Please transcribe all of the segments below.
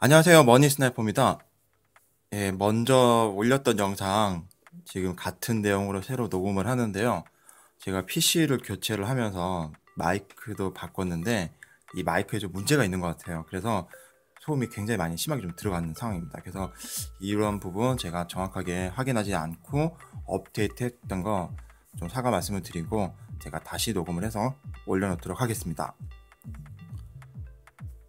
안녕하세요. 머니 스나이퍼입니다. 예, 먼저 올렸던 영상 지금 같은 내용으로 새로 녹음을 하는데요. 제가 PC를 교체를 하면서 마이크도 바꿨는데 이 마이크에 좀 문제가 있는 것 같아요. 그래서 소음이 굉장히 많이 심하게 좀 들어가는 상황입니다. 그래서 이런 부분 제가 정확하게 확인하지 않고 업데이트 했던 거 좀 사과 말씀을 드리고 제가 다시 녹음을 해서 올려놓도록 하겠습니다.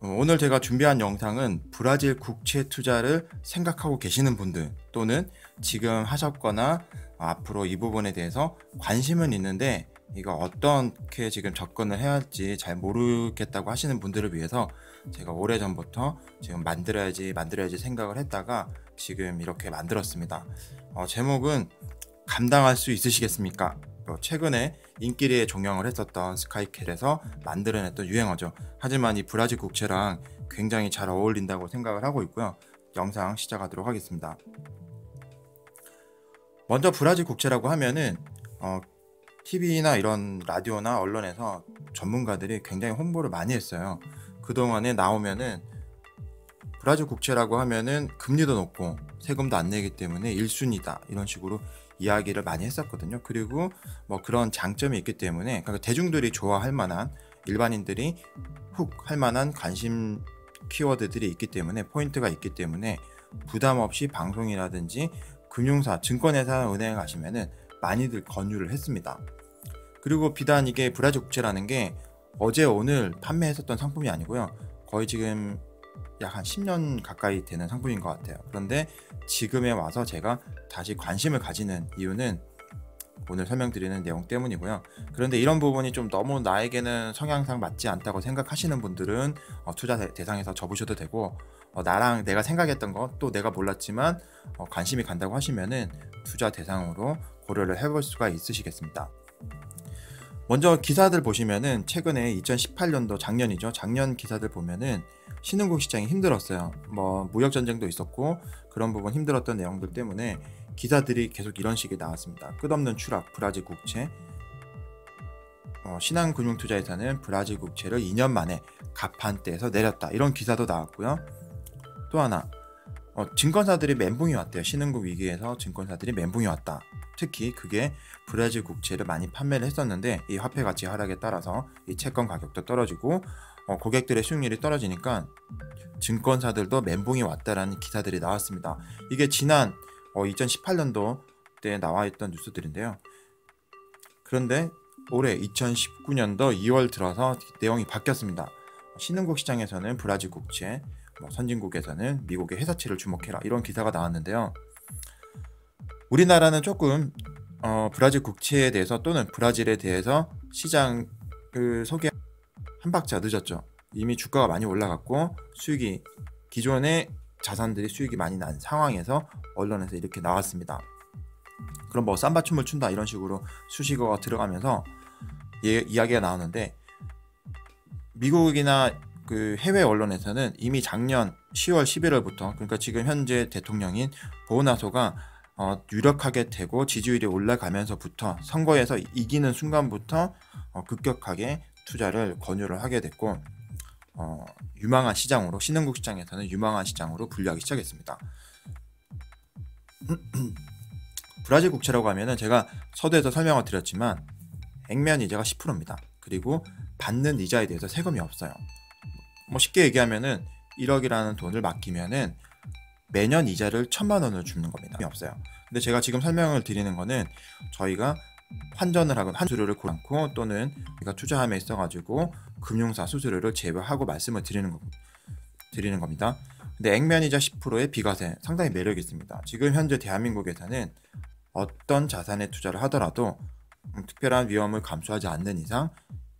오늘 제가 준비한 영상은 브라질 국채 투자를 생각하고 계시는 분들 또는 지금 하셨거나 앞으로 이 부분에 대해서 관심은 있는데 이거 어떻게 지금 접근을 해야 할지 잘 모르겠다고 하시는 분들을 위해서 제가 오래전부터 지금 만들어야지 생각을 했다가 지금 이렇게 만들었습니다. 제목은 감당할 수 있으시겠습니까? 최근에 인기리에 종영을 했었던 스카이켈에서 만들어냈던 유행어죠. 하지만 이 브라질 국채랑 굉장히 잘 어울린다고 생각을 하고 있고요. 영상 시작하도록 하겠습니다. 먼저 브라질 국채라고 하면은 TV나 이런 라디오나 언론에서 전문가들이 굉장히 홍보를 많이 했어요. 그동안에 나오면은 브라질 국채라고 하면은 금리도 높고 세금도 안 내기 때문에 1순위다 이런 식으로 이야기를 많이 했었거든요. 그리고 뭐 그런 장점이 있기 때문에 그러니까 대중들이 좋아할 만한 일반인들이 훅 할 만한 관심 키워드들이 있기 때문에 포인트가 있기 때문에 부담 없이 방송이라든지 금융사, 증권회사, 은행에 가시면은 많이들 권유를 했습니다. 그리고 비단 이게 브라질 국채라는 게 어제 오늘 판매했었던 상품이 아니고요. 거의 지금 약 한 10년 가까이 되는 상품인 것 같아요. 그런데 지금에 와서 제가 다시 관심을 가지는 이유는 오늘 설명드리는 내용 때문이고요. 그런데 이런 부분이 좀 너무 나에게는 성향상 맞지 않다고 생각하시는 분들은 투자 대상에서 접으셔도 되고 나랑 내가 생각했던 것 또 내가 몰랐지만 관심이 간다고 하시면은 투자 대상으로 고려를 해볼 수가 있으시겠습니다. 먼저 기사들 보시면은 최근에 2018년도 작년이죠. 작년 기사들 보면은 신흥국 시장이 힘들었어요. 뭐 무역 전쟁도 있었고 그런 부분 힘들었던 내용들 때문에 기사들이 계속 이런 식이 나왔습니다. 끝없는 추락, 브라질 국채. 신한금융투자에서는 브라질 국채를 2년 만에 가판대에서 내렸다. 이런 기사도 나왔고요. 또 하나, 증권사들이 멘붕이 왔대요. 신흥국 위기에서 증권사들이 멘붕이 왔다. 특히 그게 브라질 국채를 많이 판매를 했었는데 이 화폐 가치 하락에 따라서 이 채권 가격도 떨어지고 고객들의 수익률이 떨어지니까 증권사들도 멘붕이 왔다라는 기사들이 나왔습니다. 이게 지난 2018년도 때 나와 있던 뉴스들인데요. 그런데 올해 2019년도 2월 들어서 내용이 바뀌었습니다. 신흥국 시장에서는 브라질 국채, 선진국에서는 미국의 회사채를 주목해라 이런 기사가 나왔는데요. 우리나라는 조금 브라질 국채에 대해서 또는 브라질에 대해서 시장을 소개 한 박자 늦었죠. 이미 주가가 많이 올라갔고 수익이 기존의 자산들이 수익이 많이 난 상황에서 언론에서 이렇게 나왔습니다. 그럼 뭐 쌈바춤을 춘다 이런 식으로 수식어가 들어가면서 이야기가 나오는데 미국이나 그 해외 언론에서는 이미 작년 10월 11월부터 그러니까 지금 현재 대통령인 보우나소가 유력하게 되고 지지율이 올라가면서부터 선거에서 이기는 순간부터 급격하게 투자를 권유를 하게 됐고 유망한 시장으로 신흥국 시장에서는 유망한 시장으로 분류하기 시작했습니다. 브라질 국채라고 하면은 제가 서두에서 설명을 드렸지만 액면 이자가 10%입니다. 그리고 받는 이자에 대해서 세금이 없어요. 뭐 쉽게 얘기하면은 1억이라는 돈을 맡기면은 매년 이자를 1,000만 원을 주는 겁니다. 없어요. 근데 제가 지금 설명을 드리는 거는 저희가 환전을 하거나 수수료를 고지 않고 또는 우리가 투자함에 있어가지고 금융사 수수료를 제외하고 말씀을 드리는 겁니다. 근데 액면이자 10%의 비과세 상당히 매력이 있습니다. 지금 현재 대한민국에서는 어떤 자산에 투자를 하더라도 특별한 위험을 감수하지 않는 이상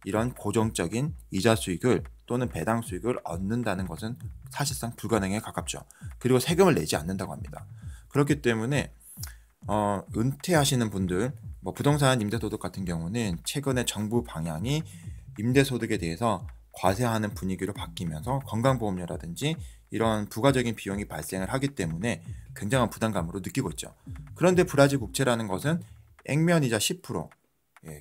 이런 고정적인 이자 수익을 또는 배당 수익을 얻는다는 것은 사실상 불가능에 가깝죠. 그리고 세금을 내지 않는다고 합니다. 그렇기 때문에 은퇴하시는 분들 부동산 임대소득 같은 경우는 최근에 정부 방향이 임대소득에 대해서 과세하는 분위기로 바뀌면서 건강보험료라든지 이런 부가적인 비용이 발생을 하기 때문에 굉장한 부담감으로 느끼고 있죠. 그런데 브라질 국채라는 것은 액면이자 10%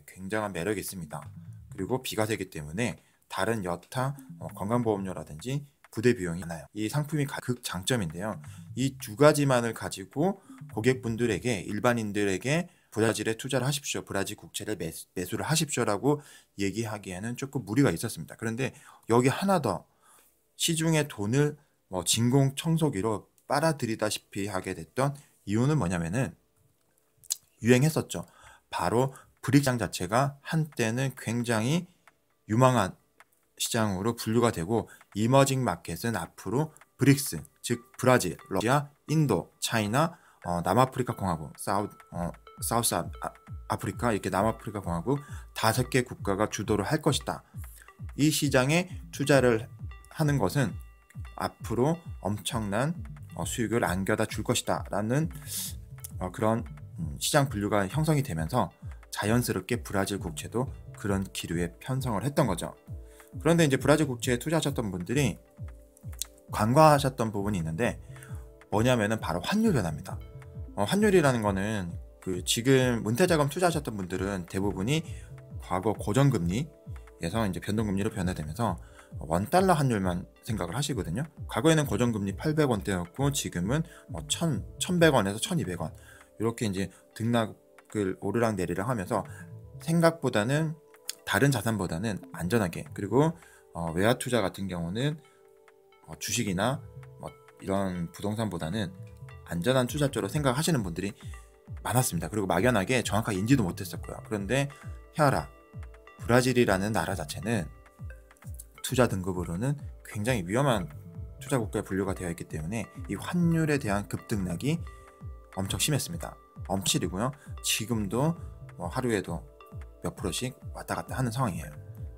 굉장한 매력이 있습니다. 그리고 비과세이기 때문에 다른 여타 건강보험료라든지 부대 비용이 많아요. 이 상품이 극장점인데요. 이 두 가지만을 가지고 고객분들에게, 일반인들에게 브라질에 투자를 하십시오, 브라질 국채를 매수를 하십시오라고 얘기하기에는 조금 무리가 있었습니다. 그런데 여기 하나 더 시중에 돈을 진공청소기로 빨아들이다시피 하게 됐던 이유는 뭐냐면은 유행했었죠. 바로 브릭 시장 자체가 한때는 굉장히 유망한 시장으로 분류가 되고, 이머징 마켓은 앞으로 브릭스, 즉 브라질, 러시아, 인도, 차이나, 남아프리카 공화국, 사우스 아프리카, 이렇게 남아프리카 공화국 5개 국가가 주도를 할 것이다. 이 시장에 투자를 하는 것은 앞으로 엄청난 수익을 안겨다 줄 것이다 라는 그런 시장 분류가 형성이 되면서 자연스럽게 브라질 국채도 그런 기류에 편성을 했던 거죠. 그런데 이제 브라질 국채에 투자하셨던 분들이 간과하셨던 부분이 있는데, 뭐냐면은 바로 환율 변화입니다. 환율이라는 거는 지금 문태자금 투자하셨던 분들은 대부분이 과거 고정금리에서 이제 변동금리로 변화되면서 원달러 환율만 생각을 하시거든요. 과거에는 고정금리 800원대였고 지금은 1100원에서 1200원 이렇게 이제 등락을 오르락 내리락 하면서 생각보다는, 다른 자산보다는 안전하게, 그리고 외화 투자 같은 경우는 주식이나 이런 부동산보다는 안전한 투자처로 생각하시는 분들이 많았습니다. 그리고 막연하게 정확하게 인지도 못했었고요. 그런데 헤아라, 브라질이라는 나라 자체는 투자 등급으로는 굉장히 위험한 투자 국가에 분류가 되어 있기 때문에 이 환율에 대한 급등락이 엄청 심했습니다. 엄실이고요. 지금도 하루에도 몇 프로씩 왔다 갔다 하는 상황이에요.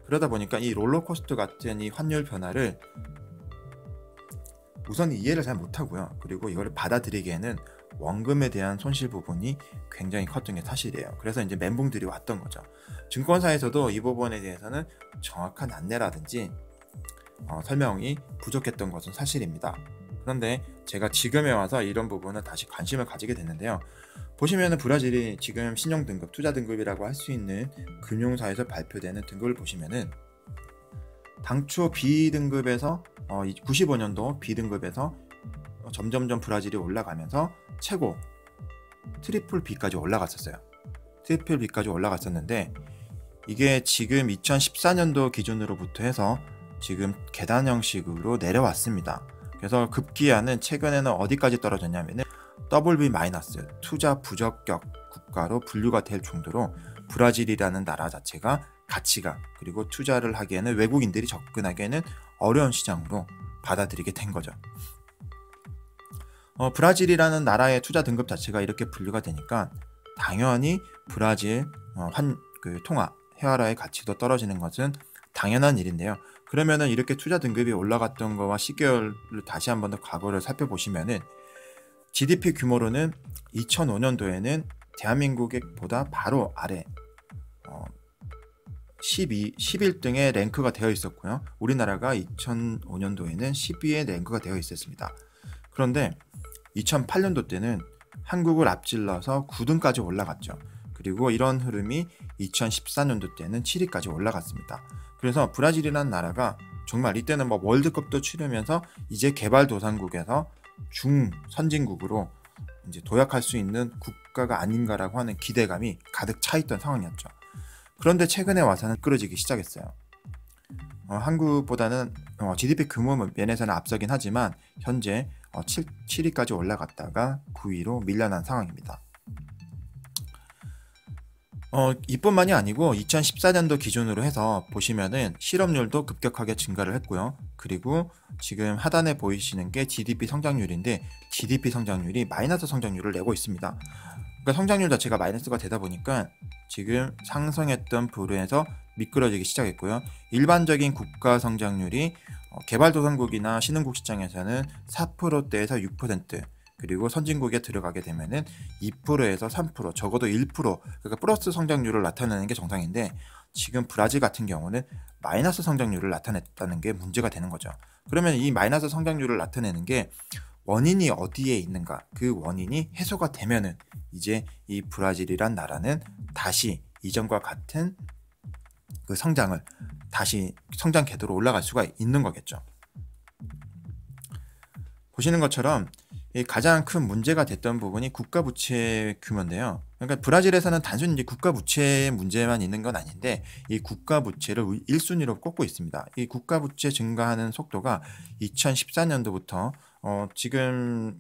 그러다 보니까 이 롤러코스터 같은 이 환율 변화를 우선 이해를 잘 못하고요. 그리고 이걸 받아들이기에는 원금에 대한 손실 부분이 굉장히 컸던 게 사실이에요. 그래서 이제 멘붕들이 왔던 거죠. 증권사에서도 이 부분에 대해서는 정확한 안내라든지 설명이 부족했던 것은 사실입니다. 그런데 제가 지금에 와서 이런 부분은 다시 관심을 가지게 됐는데요. 보시면은 브라질이 지금 신용 등급, 투자 등급이라고 할 수 있는 금융사에서 발표되는 등급을 보시면은 당초 B등급에서 95년도 B등급에서 점점점 브라질이 올라가면서 최고 트리플 B까지 올라갔었어요. 트리플 B까지 올라갔었는데 이게 지금 2014년도 기준으로부터 해서 지금 계단 형식으로 내려왔습니다. 그래서 급기야는 최근에는 어디까지 떨어졌냐면은 WB- 투자 부적격 국가로 분류가 될 정도로 브라질이라는 나라 자체가 가치가, 그리고 투자를 하기에는 외국인들이 접근하기에는 어려운 시장으로 받아들이게 된 거죠. 브라질이라는 나라의 투자 등급 자체가 이렇게 분류가 되니까 당연히 브라질 통화 헤아라의 가치도 떨어지는 것은 당연한 일인데요. 그러면은 이렇게 투자 등급이 올라갔던 거와 시계열을 다시 한번 더 과거를 살펴보시면은 GDP 규모로는 2005년도에는 대한민국보다 바로 아래 11등에 랭크가 되어 있었고요. 우리나라가 2005년도에는 12에 랭크가 되어 있었습니다. 그런데 2008년도 때는 한국을 앞질러서 9등까지 올라갔죠. 그리고 이런 흐름이 2014년도 때는 7위까지 올라갔습니다. 그래서 브라질이라는 나라가 정말 이때는 월드컵도 치르면서 이제 개발도상국에서 중선진국으로 이제 도약할 수 있는 국가가 아닌가라고 하는 기대감이 가득 차 있던 상황이었죠. 그런데 최근에 와서는 끌어지기 시작했어요. 한국보다는 GDP 규모 면에서는 앞서긴 하지만 현재 7위까지 올라갔다가 9위로 밀려난 상황입니다. 이뿐만이 아니고 2014년도 기준으로 해서 보시면은 실업률도 급격하게 증가를 했고요. 그리고 지금 하단에 보이시는 게 GDP 성장률인데 GDP 성장률이 마이너스 성장률을 내고 있습니다. 그러니까 성장률 자체가 마이너스가 되다 보니까 지금 상승했던 부분에서 미끄러지기 시작했고요. 일반적인 국가 성장률이 개발도상국이나 신흥국 시장에서는 4%대에서 6%, 그리고 선진국에 들어가게 되면은 2%에서 3%, 적어도 1%, 그러니까 플러스 성장률을 나타내는 게 정상인데 지금 브라질 같은 경우는 마이너스 성장률을 나타냈다는 게 문제가 되는 거죠. 그러면 이 마이너스 성장률을 나타내는 게 원인이 어디에 있는가? 그 원인이 해소가 되면은 이제 이 브라질이란 나라는 다시 이전과 같은 그 성장을 다시 성장 궤도로 올라갈 수가 있는 거겠죠. 보시는 것처럼 이 가장 큰 문제가 됐던 부분이 국가 부채 규모인데요. 그러니까 브라질에서는 단순히 이제 국가 부채 문제만 있는 건 아닌데 이 국가 부채를 1순위로 꼽고 있습니다. 이 국가 부채 증가하는 속도가 2014년도부터 지금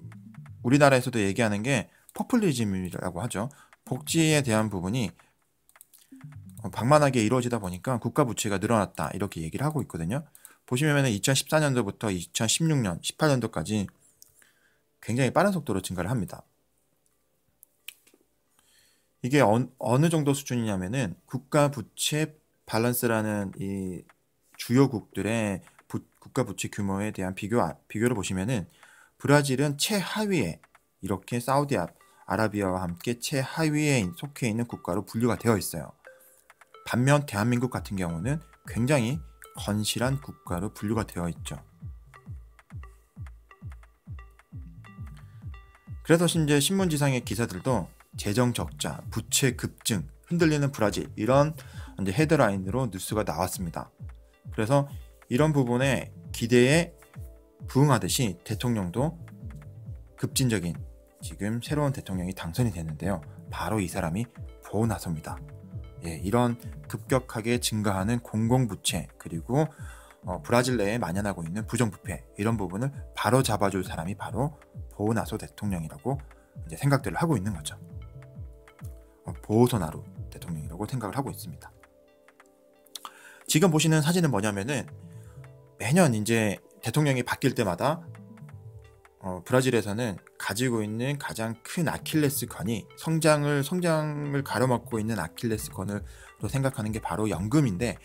우리나라에서도 얘기하는 게 포퓰리즘이라고 하죠. 복지에 대한 부분이 방만하게 이루어지다 보니까 국가 부채가 늘어났다 이렇게 얘기를 하고 있거든요. 보시면 2014년도부터 2016년, 18년도까지 굉장히 빠른 속도로 증가를 합니다. 이게 어느 정도 수준이냐면은 국가 부채 밸런스라는 이 주요국들의 국가 부채 규모에 대한 비교를 보시면은 브라질은 최하위에 이렇게 사우디아라비아와 함께 최하위에 속해 있는 국가로 분류가 되어 있어요. 반면 대한민국 같은 경우는 굉장히 건실한 국가로 분류가 되어 있죠. 그래서 이제 신문지상의 기사들도 재정 적자, 부채 급증, 흔들리는 브라질 이런 이제 헤드라인으로 뉴스가 나왔습니다. 그래서 이런 부분에 기대에 부응하듯이 대통령도 급진적인 지금 새로운 대통령이 당선이 됐는데요. 바로 이 사람이 보나소입니다. 이런 급격하게 증가하는 공공부채 그리고 브라질 내에 만연하고 있는 부정부패 이런 부분을 바로 잡아줄 사람이 바로 보우나소 대통령이라고 이제 생각들을 하고 있는 거죠. 보우소나루 대통령이라고 생각을 하고 있습니다. 지금 보시는 사진은 뭐냐면은 매년 이제 대통령이 바뀔 때마다 브라질에서는 가지고 있는 가장 큰 아킬레스건이 성장을 가로막고 있는 아킬레스건으로 생각하는 게 바로 연금인데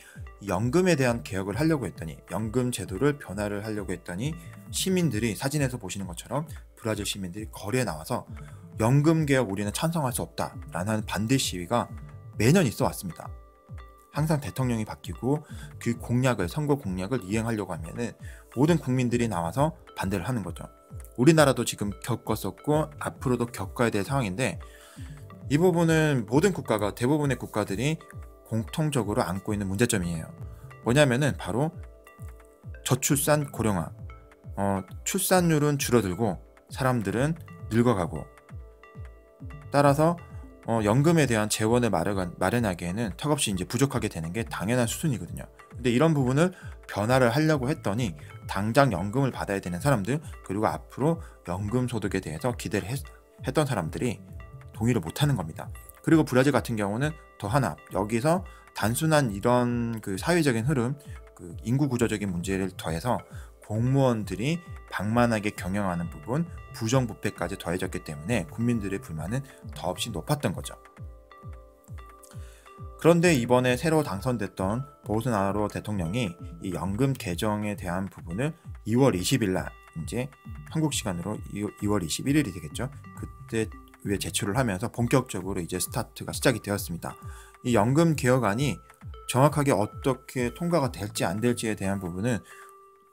연금에 대한 개혁을 하려고 했더니 연금 제도를 변화를 하려고 했더니 시민들이 사진에서 보시는 것처럼 브라질 시민들이 거리에 나와서 연금 개혁 우리는 찬성할 수 없다라는 반대 시위가 매년 있어 왔습니다. 항상 대통령이 바뀌고 그 선거 공약을 이행하려고 하면은 모든 국민들이 나와서 반대를 하는 거죠. 우리나라도 지금 겪었었고 앞으로도 겪어야 될 상황인데 이 부분은 모든 국가가 대부분의 국가들이 공통적으로 안고 있는 문제점이에요. 뭐냐면은 바로 저출산 고령화, 출산율은 줄어들고 사람들은 늙어가고 따라서 연금에 대한 재원을 마련하기에는 턱없이 이제 부족하게 되는 게 당연한 수순이거든요. 근데 이런 부분을 변화를 하려고 했더니 당장 연금을 받아야 되는 사람들 그리고 앞으로 연금 소득에 대해서 기대를 했던 사람들이 동의를 못하는 겁니다. 그리고 브라질 같은 경우는 더 하나 여기서 단순한 이런 그 사회적인 흐름, 그 인구 구조적인 문제를 더해서 공무원들이 방만하게 경영하는 부분, 부정부패까지 더해졌기 때문에 국민들의 불만은 더없이 높았던 거죠. 그런데 이번에 새로 당선됐던 보우소나루 대통령이 이 연금 개정에 대한 부분을 2월 20일 날 이제 한국 시간으로 2월 21일이 되겠죠. 그때 위에 제출을 하면서 본격적으로 이제 스타트가 시작이 되었습니다. 이 연금 개혁안이 정확하게 어떻게 통과가 될지 안 될지에 대한 부분은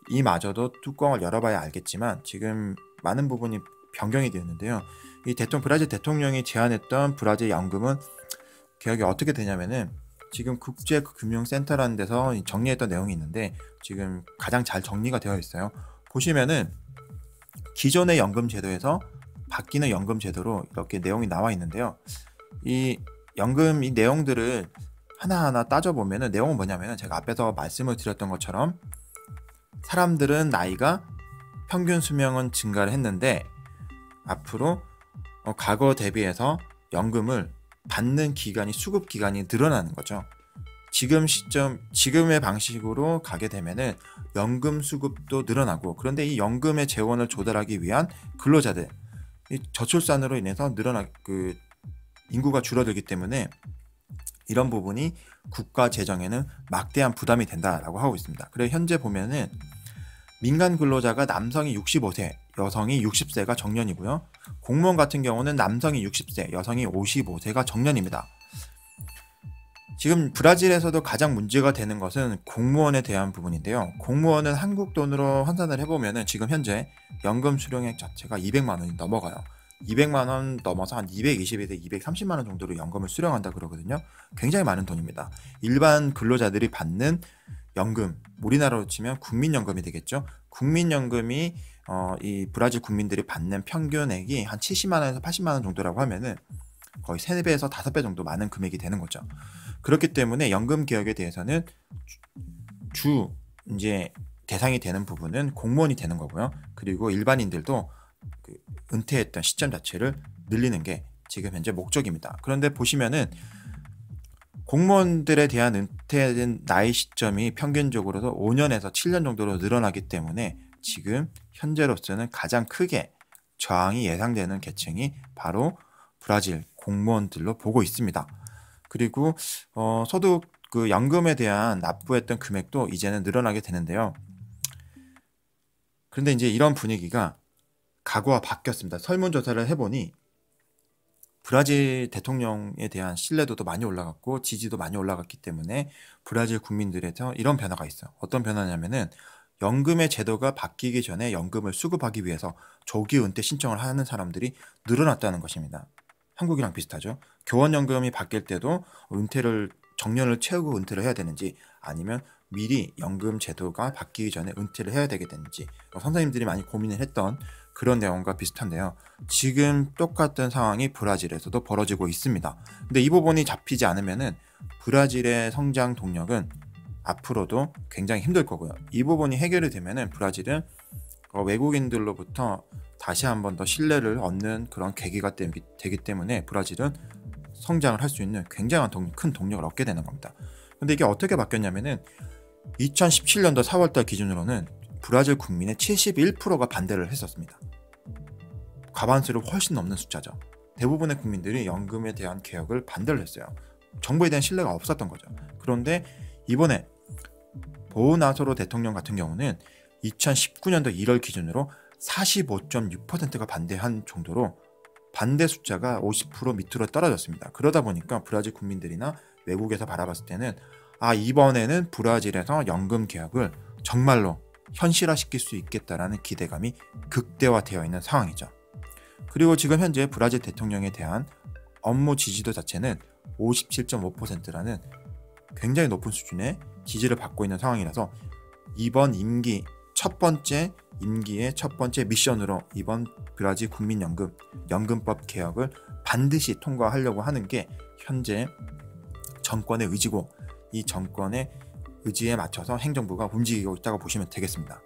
이마저도 뚜껑을 열어봐야 알겠지만 지금 많은 부분이 변경이 되었는데요. 이 브라질 대통령이 제안했던 브라질 연금은 개혁이 어떻게 되냐면은 지금 국제금융센터라는 데서 정리했던 내용이 있는데 지금 가장 잘 정리가 되어 있어요. 보시면은 기존의 연금 제도에서 바뀌는 연금 제도로 이렇게 내용이 나와 있는데요. 이 내용들을 하나하나 따져보면은 내용은 뭐냐면은 제가 앞에서 말씀을 드렸던 것처럼 사람들은 나이가 평균 수명은 증가를 했는데 앞으로 과거 대비해서 연금을 받는 수급 기간이 늘어나는 거죠. 지금의 방식으로 가게 되면은 연금 수급도 늘어나고 그런데 이 연금의 재원을 조달하기 위한 근로자들 이 저출산으로 인해서 인구가 줄어들기 때문에 이런 부분이 국가 재정에는 막대한 부담이 된다라고 하고 있습니다. 그래서 현재 보면은 민간 근로자가 남성이 65세, 여성이 60세가 정년이고요. 공무원 같은 경우는 남성이 60세, 여성이 55세가 정년입니다. 지금 브라질에서도 가장 문제가 되는 것은 공무원에 대한 부분인데요. 공무원은 한국 돈으로 환산을 해보면 지금 현재 연금 수령액 자체가 200만 원이 넘어가요. 200만 원 넘어서 한 220에서 230만 원 정도로 연금을 수령한다 그러거든요. 굉장히 많은 돈입니다. 일반 근로자들이 받는 연금, 우리나라로 치면 국민연금이 되겠죠. 국민연금이 이 브라질 국민들이 받는 평균액이 한 70만 원에서 80만 원 정도라고 하면은 거의 3배에서 5배 정도 많은 금액이 되는 거죠. 그렇기 때문에 연금 개혁에 대해서는 이제 대상이 되는 부분은 공무원이 되는 거고요. 그리고 일반인들도 그 은퇴했던 시점 자체를 늘리는 게 지금 현재 목적입니다. 그런데 보시면은 공무원들에 대한 은퇴된 나이 시점이 평균적으로도 5년에서 7년 정도로 늘어나기 때문에 지금 현재로서는 가장 크게 저항이 예상되는 계층이 바로 브라질 공무원들로 보고 있습니다. 그리고 소득 그 연금에 대한 납부했던 금액도 이제는 늘어나게 되는데요. 그런데 이제 이런 분위기가 과거와 바뀌었습니다. 설문조사를 해보니 브라질 대통령에 대한 신뢰도도 많이 올라갔고 지지도 많이 올라갔기 때문에 브라질 국민들에서 이런 변화가 있어요. 어떤 변화냐면은 연금의 제도가 바뀌기 전에 연금을 수급하기 위해서 조기 은퇴 신청을 하는 사람들이 늘어났다는 것입니다. 한국이랑 비슷하죠. 교원연금이 바뀔 때도 정년을 채우고 은퇴를 해야 되는지 아니면 미리 연금 제도가 바뀌기 전에 은퇴를 해야 되게 되는지 선생님들이 많이 고민을 했던 그런 내용과 비슷한데요. 지금 똑같은 상황이 브라질에서도 벌어지고 있습니다. 근데 이 부분이 잡히지 않으면은 브라질의 성장 동력은 앞으로도 굉장히 힘들 거고요. 이 부분이 해결이 되면은 브라질은 외국인들로부터 다시 한 번 더 신뢰를 얻는 그런 계기가 되기 때문에 브라질은 성장을 할 수 있는 굉장한 큰 동력을 얻게 되는 겁니다. 근데 이게 어떻게 바뀌었냐면은 2017년도 4월달 기준으로는 브라질 국민의 71%가 반대를 했었습니다. 과반수를 훨씬 넘는 숫자죠. 대부분의 국민들이 연금에 대한 개혁을 반대를 했어요. 정부에 대한 신뢰가 없었던 거죠. 그런데 이번에 보우나소로 대통령 같은 경우는 2019년도 1월 기준으로 45.6%가 반대한 정도로 반대 숫자가 50% 밑으로 떨어졌습니다. 그러다 보니까 브라질 국민들이나 외국에서 바라봤을 때는 이번에는 브라질에서 연금 개혁을 정말로 현실화시킬 수 있겠다라는 기대감이 극대화되어 있는 상황이죠. 그리고 지금 현재 브라질 대통령에 대한 업무 지지도 자체는 57.5%라는 굉장히 높은 수준의 지지를 받고 있는 상황이라서 이번 임기 첫 번째 임기의 첫 번째 미션으로 이번 브라질 연금법 개혁을 반드시 통과하려고 하는 게 현재 정권의 의지고 이 정권의 의지에 맞춰서 행정부가 움직이고 있다고 보시면 되겠습니다.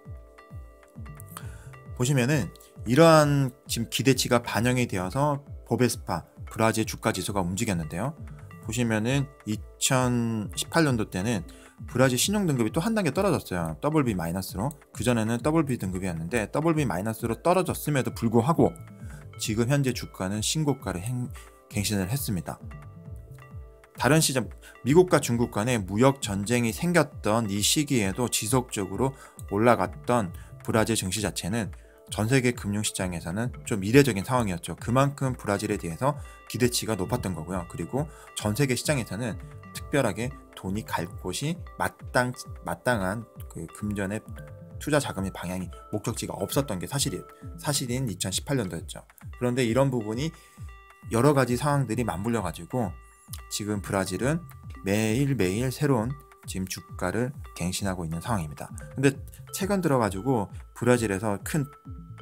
보시면은 이러한 지금 기대치가 반영이 되어서 보베스파 브라질 주가 지수가 움직였는데요. 보시면은 2018년도 때는 브라질 신용 등급이 또 한 단계 떨어졌어요. BB-로. 그전에는 BB 등급이었는데 BB-로 떨어졌음에도 불구하고 지금 현재 주가는 신고가를 갱신을 했습니다. 다른 시점 미국과 중국 간의 무역 전쟁이 생겼던 이 시기에도 지속적으로 올라갔던 브라질 증시 자체는 전 세계 금융시장에서는 좀 이례적인 상황이었죠. 그만큼 브라질에 대해서 기대치가 높았던 거고요. 그리고 전 세계 시장에서는 특별하게 돈이 갈 곳이 마땅한 그 금전의 투자 자금의 방향이 목적지가 없었던 게 사실인 2018년도였죠. 그런데 이런 부분이 여러 가지 상황들이 맞물려 가지고 지금 브라질은 매일매일 새로운 지금 주가를 갱신하고 있는 상황입니다. 근데 최근 들어 가지고 브라질에서 큰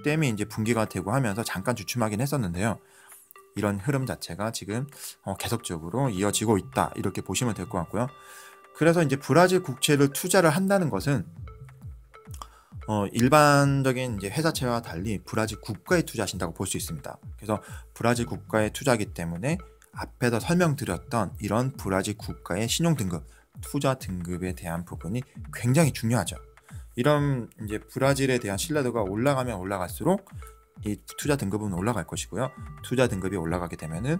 댐이 이제 붕괴가 되고 하면서 잠깐 주춤하긴 했었는데요. 이런 흐름 자체가 지금 계속적으로 이어지고 있다 이렇게 보시면 될 것 같고요. 그래서 이제 브라질 국채를 투자를 한다는 것은 일반적인 이제 회사채와 달리 브라질 국가에 투자하신다고 볼 수 있습니다. 그래서 브라질 국가에 투자하기 때문에 앞에서 설명드렸던 이런 브라질 국가의 신용등급, 투자 등급에 대한 부분이 굉장히 중요하죠. 이런 이제 브라질에 대한 신뢰도가 올라가면 올라갈수록 이 투자 등급은 올라갈 것이고요. 투자 등급이 올라가게 되면은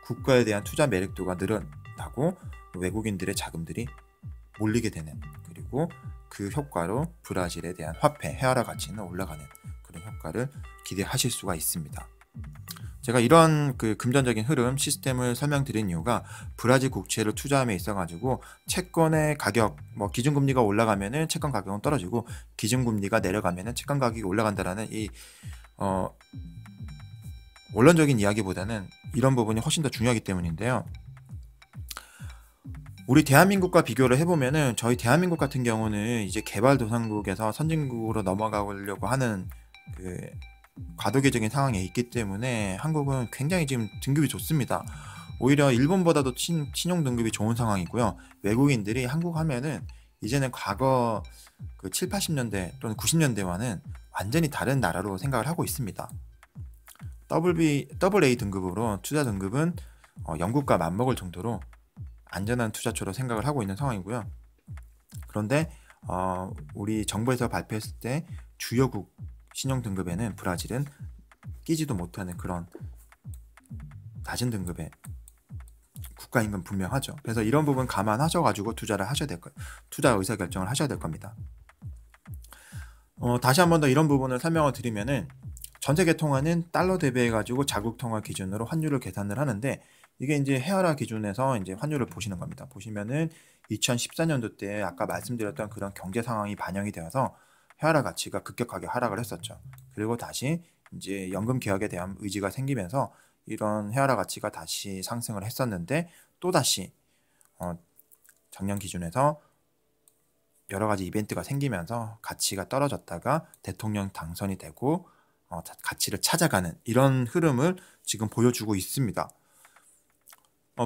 국가에 대한 투자 매력도가 늘어나고 외국인들의 자금들이 몰리게 되는, 그리고 그 효과로 브라질에 대한 화폐, 헤아라 가치는 올라가는 그런 효과를 기대하실 수가 있습니다. 제가 이런 그 금전적인 흐름 시스템을 설명드린 이유가 브라질 국채를 투자함에 있어 가지고 채권의 가격, 기준금리가 올라가면은 채권 가격은 떨어지고 기준금리가 내려가면은 채권 가격이 올라간다라는 이 원론적인 이야기보다는 이런 부분이 훨씬 더 중요하기 때문인데요. 우리 대한민국과 비교를 해보면은 저희 대한민국 같은 경우는 이제 개발도상국에서 선진국으로 넘어가려고 하는 그 과도기적인 상황에 있기 때문에 한국은 굉장히 지금 등급이 좋습니다. 오히려 일본보다도 신용 등급이 좋은 상황이고요. 외국인들이 한국 하면은 이제는 과거 그 7, 80년대 또는 90년대와는 완전히 다른 나라로 생각을 하고 있습니다. AA 등급으로 투자 등급은 영국과 맞먹을 정도로 안전한 투자처로 생각을 하고 있는 상황이고요. 그런데 우리 정부에서 발표했을 때 주요국 신용 등급에는 브라질은 끼지도 못하는 그런 낮은 등급의 국가인 건 분명하죠. 그래서 이런 부분 감안하셔가지고 투자 의사 결정을 하셔야 될 겁니다. 다시 한 번 더 이런 부분을 설명을 드리면은 전 세계 통화는 달러 대비해가지고 자국 통화 기준으로 환율을 계산을 하는데 이게 이제 헤아라 기준에서 이제 환율을 보시는 겁니다. 보시면은 2014년도 때 아까 말씀드렸던 그런 경제 상황이 반영이 되어서 헤아라 가치가 급격하게 하락을 했었죠. 그리고 다시 이제 연금 개혁에 대한 의지가 생기면서 이런 헤아라 가치가 다시 상승을 했었는데 또다시 작년 기준에서 여러 가지 이벤트가 생기면서 가치가 떨어졌다가 대통령 당선이 되고 가치를 찾아가는 이런 흐름을 지금 보여주고 있습니다.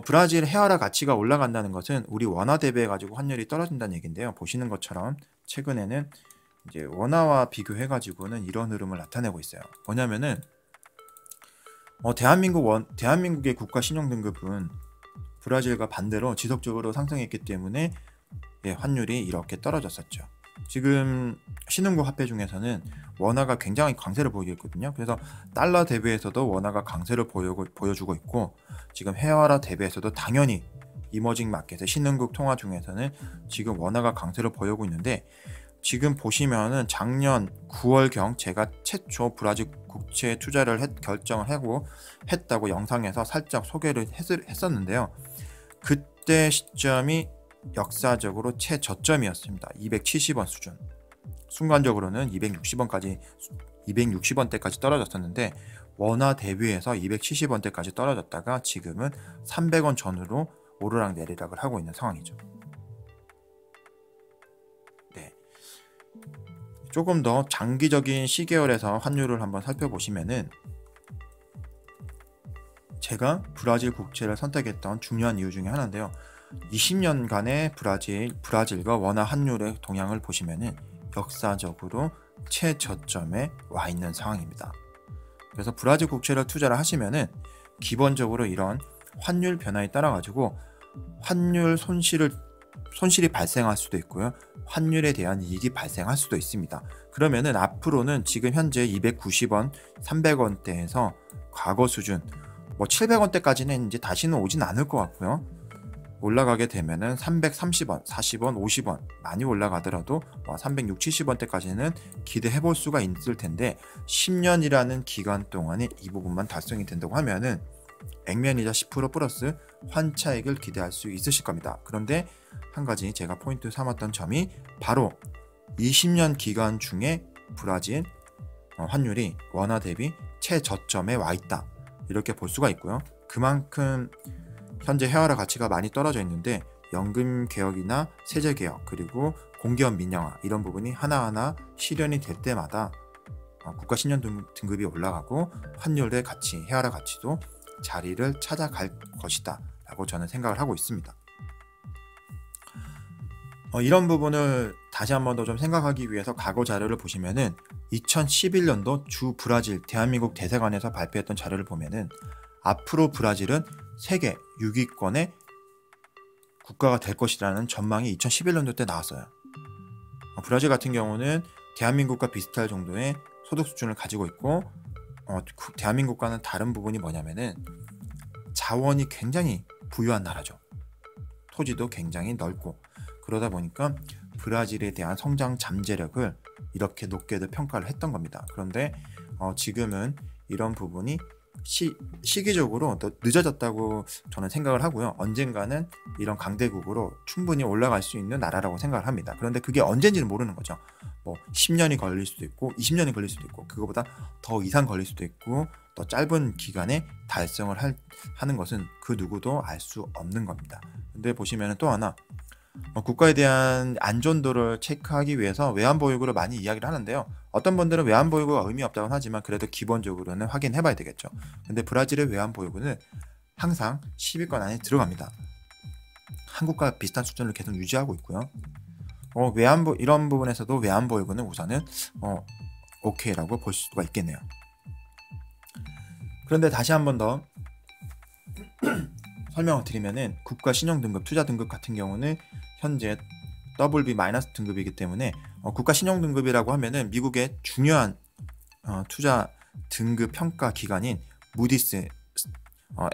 브라질 헤아라 가치가 올라간다는 것은 우리 원화 대비해 가지고 환율이 떨어진다는 얘기인데요. 보시는 것처럼 최근에는 이제 원화와 비교해 가지고는 이런 흐름을 나타내고 있어요. 뭐냐면은 대한민국의 국가 신용 등급은 브라질과 반대로 지속적으로 상승했기 때문에 환율이 이렇게 떨어졌었죠. 지금 신흥국 화폐 중에서는 원화가 굉장히 강세를 보이고 있거든요. 그래서 달러 대비해서도 원화가 강세를 보여주고 있고 지금 헤아라 대비해서도 당연히 이머징 마켓의 신흥국 통화 중에서는 지금 원화가 강세를 보이고 있는데 지금 보시면은 작년 9월경 제가 최초 브라질 국채 투자를 결정을 하고 했다고 영상에서 살짝 소개를 했었는데요. 그때 시점이 역사적으로 최저점이었습니다. 270원 수준. 순간적으로는 260원대까지 떨어졌었는데 원화 대비해서 270원대까지 떨어졌다가 지금은 300원 전후로 오르락 내리락을 하고 있는 상황이죠. 네. 조금 더 장기적인 시계열에서 환율을 한번 살펴보시면은 제가 브라질 국채를 선택했던 중요한 이유 중에 하나인데요. 20년간의 브라질과 원화 환율의 동향을 보시면은 역사적으로 최저점에 와 있는 상황입니다. 그래서 브라질 국채를 투자를 하시면은 기본적으로 이런 환율 변화에 따라 가지고 환율 손실이 발생할 수도 있고요. 환율에 대한 이익이 발생할 수도 있습니다. 그러면은 앞으로는 지금 현재 290원, 300원대에서 과거 수준 700원대까지는 이제 다시는 오진 않을 것 같고요. 올라가게 되면은 330원, 40원, 50원 많이 올라가더라도 360, 70원대까지는 기대해 볼 수가 있을 텐데 10년이라는 기간 동안에 이 부분만 달성이 된다고 하면은 액면이자 10% 플러스 환차익을 기대할 수 있으실 겁니다. 그런데 한 가지 제가 포인트 삼았던 점이 바로 20년 기간 중에 브라질 환율이 원화 대비 최저점에 와 있다. 이렇게 볼 수가 있고요. 그만큼 현재 헤아라 가치가 많이 떨어져 있는데 연금 개혁이나 세제 개혁 그리고 공기업 민영화 이런 부분이 하나하나 실현이 될 때마다 국가 신용 등급이 올라가고 환율의 가치, 헤아라 가치도 자리를 찾아갈 것이다 라고 저는 생각을 하고 있습니다. 이런 부분을 다시 한 번 더 좀 생각하기 위해서 과거 자료를 보시면은 2011년도 주 브라질 대한민국 대사관에서 발표했던 자료를 보면은 앞으로 브라질은 세계 6위권의 국가가 될 것이라는 전망이 2011년도 때 나왔어요. 브라질 같은 경우는 대한민국과 비슷할 정도의 소득 수준을 가지고 있고 대한민국과는 다른 부분이 뭐냐면은 자원이 굉장히 부유한 나라죠. 토지도 굉장히 넓고 그러다 보니까 브라질에 대한 성장 잠재력을 이렇게 높게도 평가를 했던 겁니다. 그런데 지금은 이런 부분이 시기적으로 더 늦어졌다고 저는 생각을 하고요. 언젠가는 이런 강대국으로 충분히 올라갈 수 있는 나라라고 생각을 합니다. 그런데 그게 언젠지는 모르는 거죠. 뭐 10년이 걸릴 수도 있고 20년이 걸릴 수도 있고 그거보다 더 이상 걸릴 수도 있고 더 짧은 기간에 달성을 하는 것은 그 누구도 알 수 없는 겁니다. 근데 보시면 또 하나 국가에 대한 안전도를 체크하기 위해서 외환보유고를 많이 이야기를 하는데요. 어떤 분들은 외환보유고가 의미 없다고 하지만 그래도 기본적으로는 확인해 봐야 되겠죠. 근데 브라질의 외환보유고는 항상 10위권 안에 들어갑니다. 한국과 비슷한 수준을 계속 유지하고 있고요. 이런 부분에서도 외환보유고는 우선은 오케이라고 볼 수가 있겠네요. 그런데 다시 한 번 더 설명을 드리면은 국가 신용 등급, 투자 등급 같은 경우는 현재 WB- 등급이기 때문에 국가 신용 등급이라고 하면은 미국의 중요한 투자 등급 평가 기관인 무디스,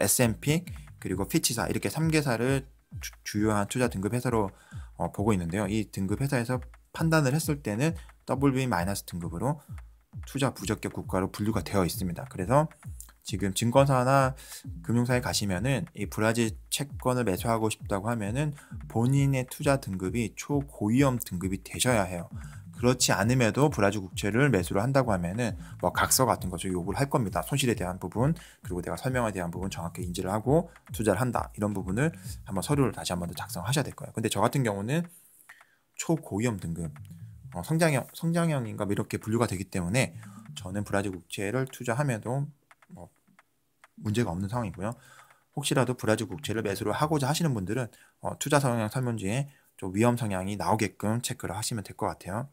S&P 그리고 피치사 이렇게 3개사를 주요한 투자 등급 회사로 보고 있는데요. 이 등급 회사에서 판단을 했을 때는 WB- 등급으로 투자 부적격 국가로 분류가 되어 있습니다. 그래서 지금 증권사나 금융사에 가시면은 이 브라질 채권을 매수하고 싶다고 하면은 본인의 투자 등급이 초고위험 등급이 되셔야 해요. 그렇지 않음에도 브라질 국채를 매수를 한다고 하면은 뭐 각서 같은 것을 요구를 할 겁니다. 손실에 대한 부분 그리고 내가 설명에 대한 부분 정확히 인지를 하고 투자를 한다 이런 부분을 한번 서류를 다시 한번 더 작성하셔야 될 거예요. 근데 저 같은 경우는 초고위험 등급 성장형인가 이렇게 분류가 되기 때문에 저는 브라질 국채를 투자하면도 문제가 없는 상황이고요. 혹시라도 브라질 국채를 매수를 하고자 하시는 분들은 투자 성향 설문지에 좀 위험 성향이 나오게끔 체크를 하시면 될 것 같아요.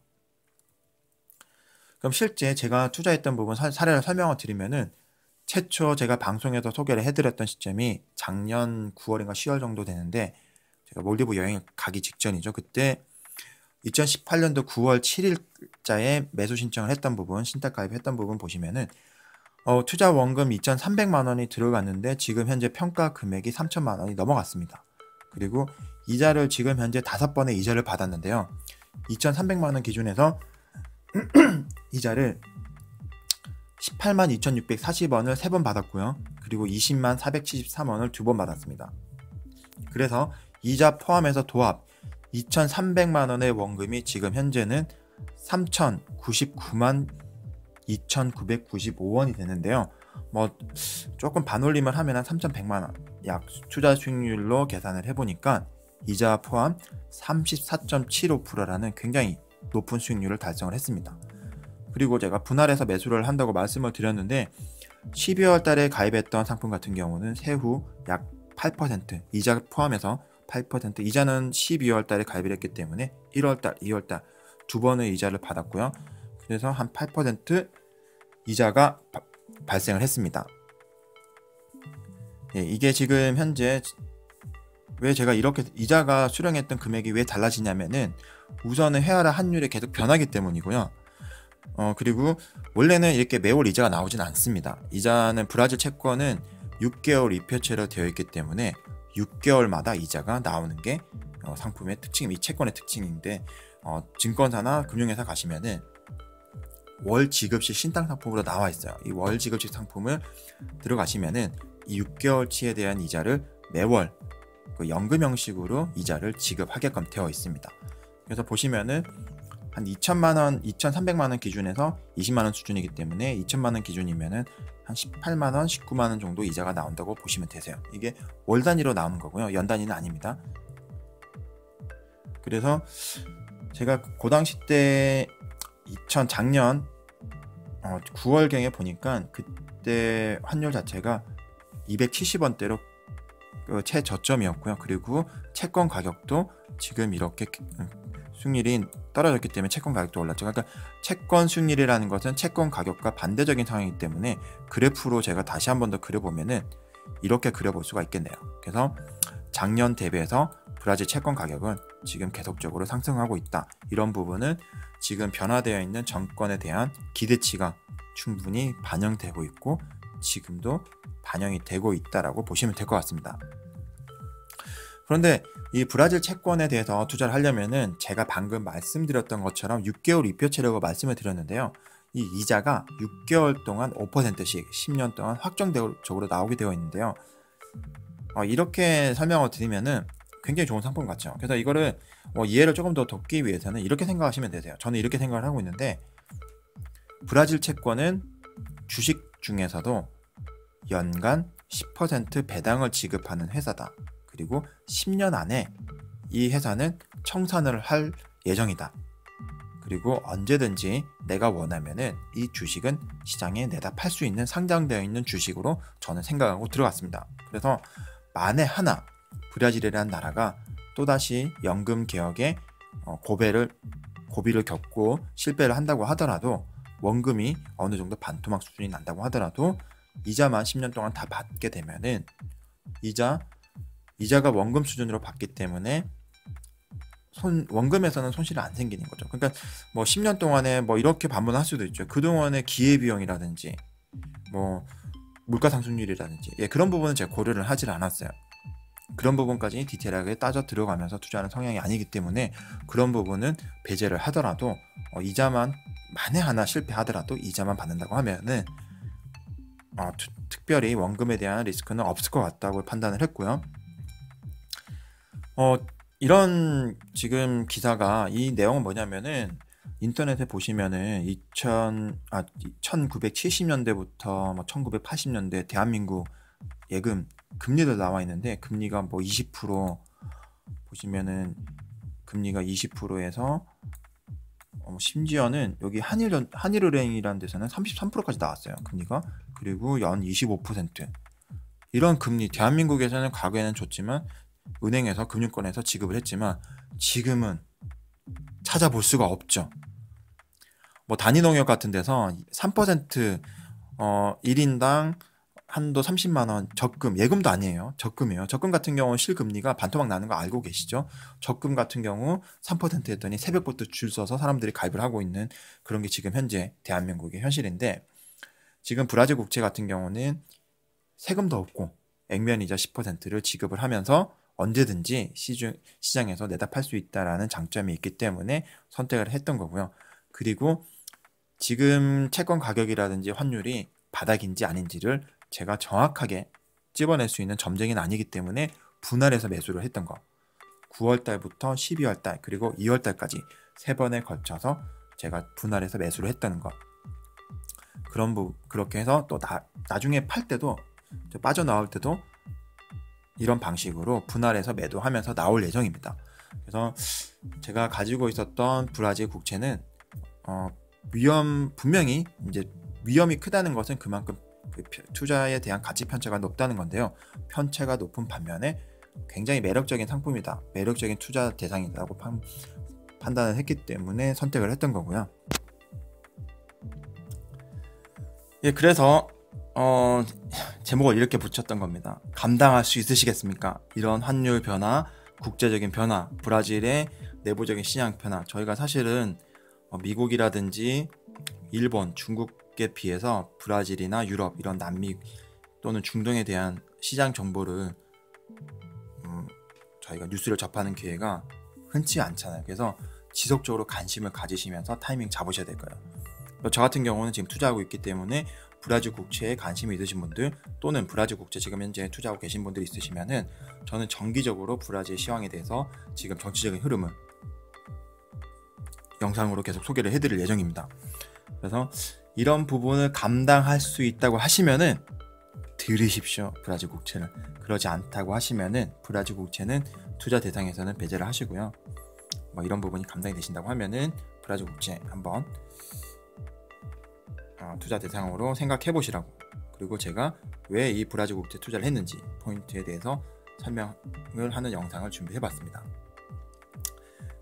그럼 실제 제가 투자했던 부분 사례를 설명을 드리면은 최초 제가 방송에서 소개를 해드렸던 시점이 작년 9월인가 10월 정도 되는데 제가 몰디브 여행 가기 직전이죠. 그때 2018년도 9월 7일자에 매수 신청을 했던 부분, 신탁 가입했던 부분 보시면은 투자 원금 2,300만 원이 들어갔는데 지금 현재 평가 금액이 3,000만 원이 넘어갔습니다. 그리고 이자를 지금 현재 5번의 이자를 받았는데요. 2,300만 원 기준에서 이자를 18만 2,640원을 3번 받았고요. 그리고 20만 473원을 2번 받았습니다. 그래서 이자 포함해서 도합 2,300만 원의 원금이 지금 현재는 3,099만 2,995원이 되는데요. 뭐 조금 반올림을 하면 한 3,100만 원 약 투자 수익률로 계산을 해보니까 이자 포함 34.75%라는 굉장히 높은 수익률을 달성을 했습니다. 그리고 제가 분할해서 매수를 한다고 말씀을 드렸는데 12월 달에 가입했던 상품 같은 경우는 세후 약 8% 이자 포함해서 8% 이자는 12월 달에 가입을 했기 때문에 1월 달, 2월 달 두 번의 이자를 받았고요. 그래서 한 8% 이자가 발생을 했습니다. 예, 이게 지금 현재 왜 제가 이렇게 이자가 수령했던 금액이 왜 달라지냐면은 우선은 회화라 환율이 계속 변하기 때문이고요. 그리고 원래는 이렇게 매월 이자가 나오진 않습니다. 이자는 브라질 채권은 6개월 이표체로 되어 있기 때문에 6개월마다 이자가 나오는 게 상품의 특징, 이 채권의 특징인데 증권사나 금융회사 가시면은 월 지급식 신탁 상품으로 나와 있어요. 이 월 지급식 상품을 들어가시면은 이 6개월치에 대한 이자를 매월 그 연금 형식으로 이자를 지급하게끔 되어 있습니다. 그래서 보시면은 한 2,000만 원, 2,300만 원 기준에서 20만 원 수준이기 때문에 2,000만 원 기준이면은 한 18만 원, 19만 원 정도 이자가 나온다고 보시면 되세요. 이게 월 단위로 나오는 거고요. 연 단위는 아닙니다. 그래서 제가 그 당시 때 작년 9월경에 보니까 그때 환율 자체가 270원대로 최저점이었고요. 그리고 채권 가격도 지금 이렇게 수익률이 떨어졌기 때문에 채권 가격도 올랐죠. 그러니까 채권 수익률이라는 것은 채권 가격과 반대적인 상황이기 때문에 그래프로 제가 다시 한 번 더 그려보면은 이렇게 그려볼 수가 있겠네요. 그래서 작년 대비해서 브라질 채권 가격은 지금 계속적으로 상승하고 있다. 이런 부분은 지금 변화되어 있는 정권에 대한 기대치가 충분히 반영되고 있고 지금도 반영이 되고 있다라고 보시면 될 것 같습니다. 그런데 이 브라질 채권에 대해서 투자를 하려면은 제가 방금 말씀드렸던 것처럼 6개월 이표체라고 말씀을 드렸는데요. 이 이자가 6개월 동안 5%씩 10년 동안 확정적으로 나오게 되어 있는데요. 이렇게 설명을 드리면은 굉장히 좋은 상품 같죠. 그래서 이거를 이해를 조금 더 돕기 위해서는 이렇게 생각하시면 되세요. 저는 이렇게 생각을 하고 있는데, 브라질 채권은 주식 중에서도 연간 10% 배당을 지급하는 회사다. 그리고 10년 안에 이 회사는 청산을 할 예정이다. 그리고 언제든지 내가 원하면은 이 주식은 시장에 내다 팔 수 있는 상장되어 있는 주식으로 저는 생각하고 들어갔습니다. 그래서 만에 하나 브라질이라는 나라가 또다시 연금 개혁에 고비를 겪고 실패를 한다고 하더라도, 원금이 어느 정도 반토막 수준이 난다고 하더라도 이자만 10년 동안 다 받게 되면은 이자가 원금 수준으로 받기 때문에 원금에서는 손실이 안 생기는 거죠. 그러니까 10년 동안에 이렇게 반복할 수도 있죠. 그동안의 기회비용이라든지 물가 상승률이라든지 그런 부분은 제가 고려를 하질 않았어요. 그런 부분까지 디테일하게 따져 들어가면서 투자하는 성향이 아니기 때문에 그런 부분은 배제를 하더라도 이자만 만에 하나 실패하더라도 이자만 받는다고 하면은 특별히 원금에 대한 리스크는 없을 것 같다고 판단을 했고요. 이런 지금 기사가, 이 내용은 뭐냐면은 인터넷에 보시면은 1970년대부터 1980년대 대한민국 예금 금리들 나와 있는데, 금리가 20% 보시면은 금리가 20%에서 심지어는 여기 한일은행이라는 데서는 33%까지 나왔어요, 금리가. 그리고 연 25%. 이런 금리, 대한민국에서는 과거에는 줬지만 은행에서 금융권에서 지급을 했지만 지금은 찾아볼 수가 없죠. 단위농협 같은 데서 3% 1인당 한도 30만원 적금, 예금도 아니에요. 적금이에요. 적금 같은 경우 실금리가 반토막 나는 거 알고 계시죠? 적금 같은 경우 3% 했더니 새벽부터 줄 서서 사람들이 가입을 하고 있는 그런 게 지금 현재 대한민국의 현실인데, 지금 브라질 국채 같은 경우는 세금도 없고 액면이자 10%를 지급을 하면서 언제든지 시장에서 내다 팔 수 있다라는 장점이 있기 때문에 선택을 했던 거고요. 그리고 지금 채권 가격이라든지 환율이 바닥인지 아닌지를 제가 정확하게 찝어낼 수 있는 점쟁이는 아니기 때문에 분할해서 매수를 했던 거. 9월달부터 12월달 그리고 2월달까지 3번에 걸쳐서 제가 분할해서 매수를 했다는 거. 그렇게 해서 또 나중에 팔 때도, 빠져나올 때도 이런 방식으로 분할해서 매도하면서 나올 예정입니다. 그래서 제가 가지고 있었던 브라질 국채는 분명히 이제 위험이 크다는 것은 그만큼 투자에 대한 가치 편차가 높다는 건데요. 편차가 높은 반면에 굉장히 매력적인 상품이다, 매력적인 투자 대상이라고 판단을 했기 때문에 선택을 했던 거고요. 그래서 제목을 이렇게 붙였던 겁니다. 감당할 수 있으시겠습니까? 이런 환율 변화, 국제적인 변화, 브라질의 내부적인 시장 변화. 저희가 사실은 미국이라든지 일본, 중국에 비해서 브라질이나 유럽, 이런 남미 또는 중동에 대한 시장 정보를 저희가 뉴스를 접하는 기회가 흔치 않잖아요. 그래서 지속적으로 관심을 가지시면서 타이밍 잡으셔야 될 거예요. 저 같은 경우는 지금 투자하고 있기 때문에 브라질 국채에 관심이 있으신 분들, 또는 브라질 국채 지금 현재 투자하고 계신 분들 있으시면은, 저는 정기적으로 브라질 시황에 대해서 지금 정치적인 흐름을 영상으로 계속 소개를 해드릴 예정입니다. 그래서 이런 부분을 감당할 수 있다고 하시면은 들으십시오, 브라질 국채를. 그러지 않다고 하시면은 브라질 국채는 투자 대상에서는 배제를 하시고요. 이런 부분이 감당이 되신다고 하면은 브라질 국채 한번 투자 대상으로 생각해 보시라고. 그리고 제가 왜 이 브라질 국채 투자를 했는지 포인트에 대해서 설명을 하는 영상을 준비해 봤습니다.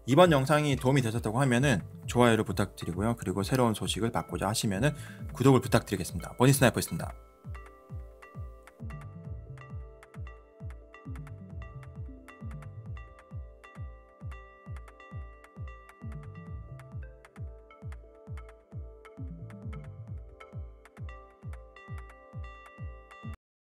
이번 영상이 도움이 되셨다고 하면은 좋아요를 부탁드리고요. 그리고 새로운 소식을 받고자 하시면은 구독을 부탁드리겠습니다. 머니스나이퍼였습니다.